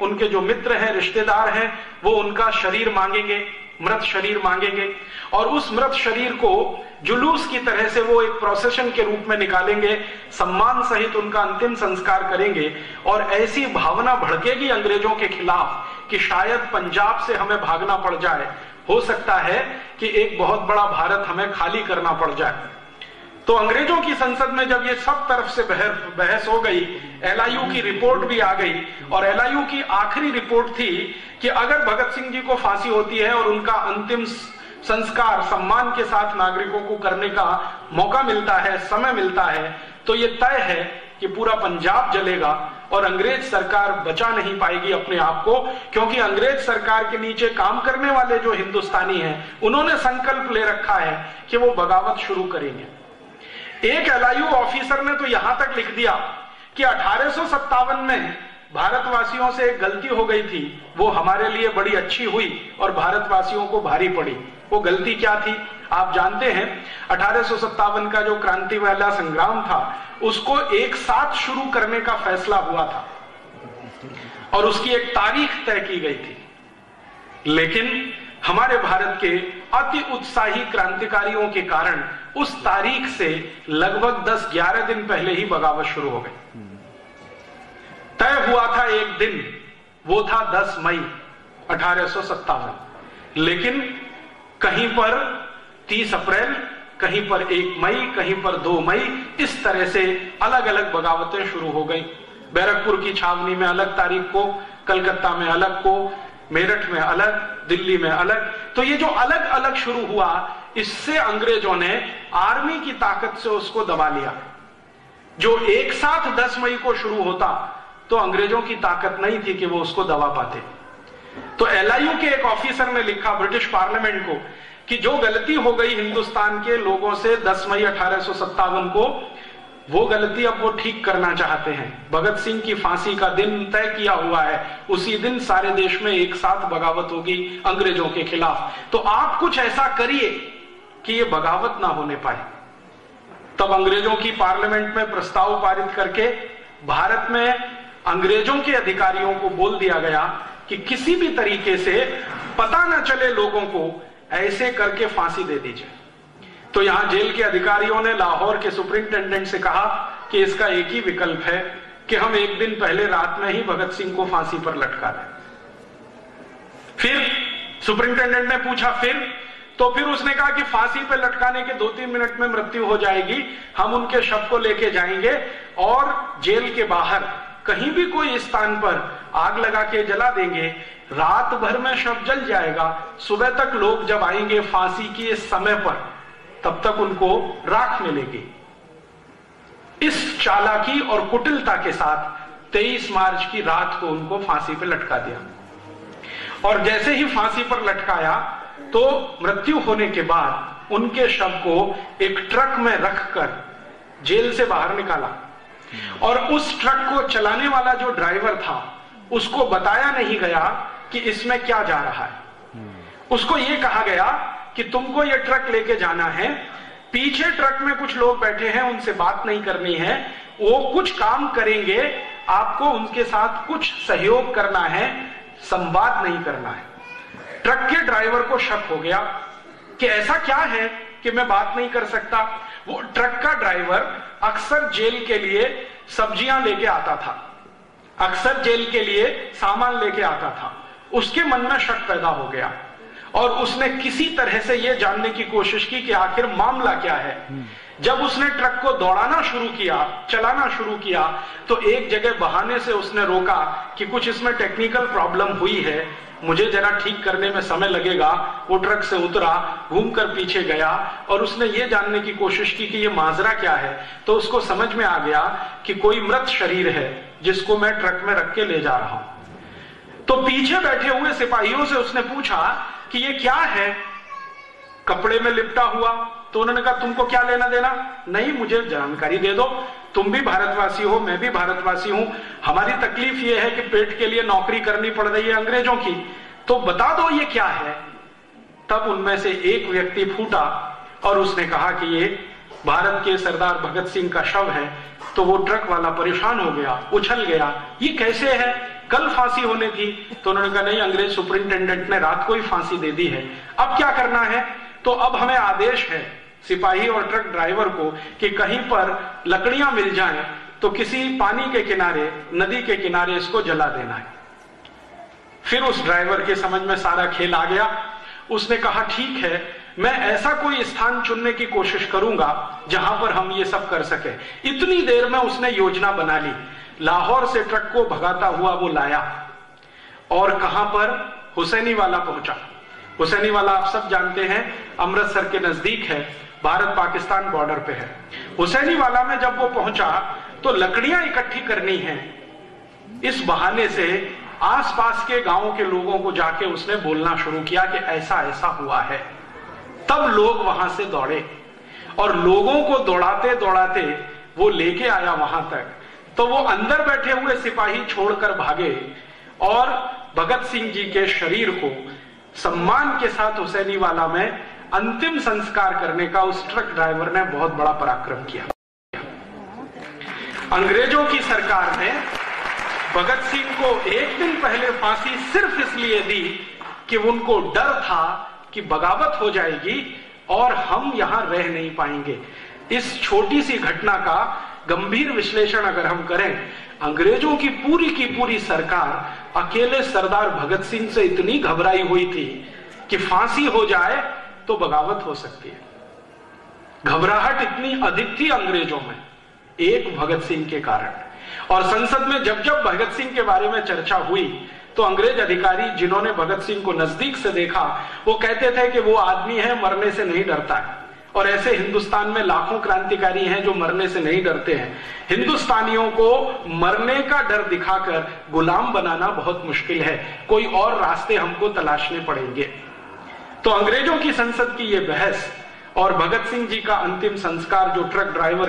उनके जो मित्र हैं, रिश्तेदार हैं, वो उनका शरीर मांगेंगे, मृत शरीर मांगेंगे, और उस मृत शरीर को जुलूस की तरह से वो एक प्रोसेशन के रूप में निकालेंगे, सम्मान सहित उनका अंतिम संस्कार करेंगे। और ऐसी भावना भड़केगी अंग्रेजों के खिलाफ कि शायद पंजाब से हमें भागना पड़ जाए, हो सकता है कि एक बहुत बड़ा भारत हमें खाली करना पड़ जाए। तो अंग्रेजों की संसद में जब ये सब तरफ से बहस हो गई, एलआईयू की रिपोर्ट भी आ गई, और एलआईयू की आखिरी रिपोर्ट थी कि अगर भगत सिंह जी को फांसी होती है और उनका अंतिम संस्कार सम्मान के साथ नागरिकों को करने का मौका मिलता है, समय मिलता है, तो ये तय है कि पूरा पंजाब जलेगा और अंग्रेज सरकार बचा नहीं पाएगी अपने आप को, क्योंकि अंग्रेज सरकार के नीचे काम करने वाले जो हिंदुस्तानी हैं, उन्होंने संकल्प ले रखा है कि वो बगावत शुरू करेंगे। एक एलआईयू ऑफिसर ने तो यहां तक लिख दिया कि 1857 में भारतवासियों से एक गलती हो गई थी, वो हमारे लिए बड़ी अच्छी हुई और भारतवासियों को भारी पड़ी। वो गलती क्या थी आप जानते हैं? 1857 का जो क्रांति वाला संग्राम था, उसको एक साथ शुरू करने का फैसला हुआ था और उसकी एक तारीख तय की गई थी, लेकिन हमारे भारत के अति उत्साही क्रांतिकारियों के कारण उस तारीख से लगभग 10-11 दिन पहले ही बगावत शुरू हो गई। तय हुआ था एक दिन, वो था 10 मई 1857, लेकिन कहीं पर 30 अप्रैल, कहीं पर 1 मई, कहीं पर 2 मई, इस तरह से अलग अलग बगावतें शुरू हो गई। बैरकपुर की छावनी में अलग तारीख को, कलकत्ता में अलग को, मेरठ में अलग, दिल्ली में अलग। तो ये जो अलग अलग शुरू हुआ, इससे अंग्रेजों ने आर्मी की ताकत से उसको दबा लिया। जो एक साथ 10 मई को शुरू होता तो अंग्रेजों की ताकत नहीं थी कि वो उसको दबा पाते। तो एलआईयू के एक ऑफिसर ने लिखा ब्रिटिश पार्लियामेंट को कि जो गलती हो गई हिंदुस्तान के लोगों से 10 मई 1857 को, वो गलती अब वो ठीक करना चाहते हैं। भगत सिंह की फांसी का दिन तय किया हुआ है, उसी दिन सारे देश में एक साथ बगावत होगी अंग्रेजों के खिलाफ। तो आप कुछ ऐसा करिए कि ये बगावत ना होने पाए। तब अंग्रेजों की पार्लियामेंट में प्रस्ताव पारित करके भारत में अंग्रेजों के अधिकारियों को बोल दिया गया कि किसी भी तरीके से पता न चले लोगों को, ऐसे करके फांसी दे दीजिए। तो यहां जेल के अधिकारियों ने लाहौर के सुपरिंटेंडेंट से कहा कि इसका एक ही विकल्प है कि हम एक दिन पहले रात में ही भगत सिंह को फांसी पर लटका दें। फिर सुपरिंटेंडेंट ने पूछा फिर उसने कहा कि फांसी पर लटकाने के 2-3 मिनट में मृत्यु हो जाएगी, हम उनके शव को लेके जाएंगे और जेल के बाहर कहीं भी कोई स्थान पर आग लगा के जला देंगे, रात भर में शव जल जाएगा, सुबह तक लोग जब आएंगे फांसी के समय पर, तब तक उनको राख मिलेगी। इस चालाकी और कुटिलता के साथ 23 मार्च की रात को उनको फांसी पर लटका दिया। और जैसे ही फांसी पर लटकाया तो मृत्यु होने के बाद उनके शव को एक ट्रक में रखकर जेल से बाहर निकाला, और उस ट्रक को चलाने वाला जो ड्राइवर था उसको बताया नहीं गया कि इसमें क्या जा रहा है। उसको यह कहा गया कि तुमको ये ट्रक लेके जाना है, पीछे ट्रक में कुछ लोग बैठे हैं, उनसे बात नहीं करनी है, वो कुछ काम करेंगे, आपको उनके साथ कुछ सहयोग करना है, संवाद नहीं करना है। ट्रक के ड्राइवर को शक हो गया कि ऐसा क्या है कि मैं बात नहीं कर सकता। वो ट्रक का ड्राइवर अक्सर जेल के लिए सब्जियां लेके आता था, अक्सर जेल के लिए सामान लेके आता था। उसके मन में शक पैदा हो गया और उसने किसी तरह से यह जानने की कोशिश की कि आखिर मामला क्या है। जब उसने ट्रक को दौड़ाना शुरू किया, चलाना शुरू किया, तो एक जगह बहाने से उसने रोका कि कुछ इसमें टेक्निकल प्रॉब्लम हुई है, मुझे जरा ठीक करने में समय लगेगा। वो ट्रक से उतरा, घूमकर पीछे गया और उसने ये जानने की कोशिश की कि ये माजरा क्या है। तो उसको समझ में आ गया कि कोई मृत शरीर है जिसको मैं ट्रक में रख के ले जा रहा हूं। तो पीछे बैठे हुए सिपाहियों से उसने पूछा कि ये क्या है, कपड़े में लिपटा हुआ। तो उन्होंने कहा तुमको क्या लेना देना, नहीं मुझे जानकारी दे दो, तुम भी भारतवासी हो, मैं भी भारतवासी हूं, हमारी तकलीफ ये है कि पेट के लिए नौकरी करनी पड़ रही है अंग्रेजों की, तो बता दो ये क्या है। तब उनमें से एक व्यक्ति फूटा और उसने कहा कि ये भारत के सरदार भगत सिंह का शव है। तो वो ट्रक वाला परेशान हो गया, उछल गया, ये कैसे है, कल फांसी होनी थी, तो उन्होंने कहा नहीं, अंग्रेज सुपरिंटेंडेंट ने रात को ही फांसी दे दी है, अब क्या करना है? तो अब हमें आदेश है सिपाही और ट्रक ड्राइवर को कि कहीं पर लकड़ियां मिल जाएं तो किसी पानी के किनारे, नदी के किनारे इसको जला देना है। फिर उस ड्राइवर के समझ में सारा खेल आ गया। उसने कहा ठीक है, मैं ऐसा कोई स्थान चुनने की कोशिश करूंगा जहां पर हम ये सब कर सके। इतनी देर में उसने योजना बना ली। लाहौर से ट्रक को भगाता हुआ वो लाया और कहां पर? हुसैनी वाला पहुंचा। हुसैनी वाला आप सब जानते हैं, अमृतसर के नजदीक है, भारत पाकिस्तान बॉर्डर पे है। हुसैनी वाला में जब वो पहुंचा तो लकड़ियां इकट्ठी करनी है, इस बहाने से आसपास के गांवों के लोगों को जाके उसने बोलना शुरू किया कि ऐसा ऐसा हुआ है। तब लोग वहां से दौड़े और लोगों को दौड़ाते दौड़ाते वो लेके आया वहां तक। तो वो अंदर बैठे हुए सिपाही छोड़कर भागे और भगत सिंह जी के शरीर को सम्मान के साथ हुसैनी वाला में अंतिम संस्कार करने का उस ट्रक ड्राइवर ने बहुत बड़ा पराक्रम किया। अंग्रेजों की सरकार ने भगत सिंह को एक दिन पहले फांसी सिर्फ इसलिए दी कि उनको डर था कि बगावत हो जाएगी और हम यहां रह नहीं पाएंगे। इस छोटी सी घटना का गंभीर विश्लेषण अगर हम करें, अंग्रेजों की पूरी सरकार अकेले सरदार भगत सिंह से इतनी घबराई हुई थी कि फांसी हो जाए तो बगावत हो सकती है। घबराहट इतनी अधिक थी अंग्रेजों में एक भगत सिंह के कारण। और संसद में जब जब भगत सिंह के बारे में चर्चा हुई तो अंग्रेज अधिकारी जिन्होंने भगत सिंह को नजदीक से देखा वो कहते थे कि वो आदमी है, मरने से नहीं डरता है। और ऐसे हिंदुस्तान में लाखों क्रांतिकारी हैं जो मरने से नहीं डरते हैं। हिंदुस्तानियों को मरने का डर दिखाकर गुलाम बनाना बहुत मुश्किल है, कोई और रास्ते हमको तलाशने पड़ेंगे। तो अंग्रेजों की संसद की ये बहस और भगत सिंह जी का अंतिम संस्कार जो ट्रक ड्राइवर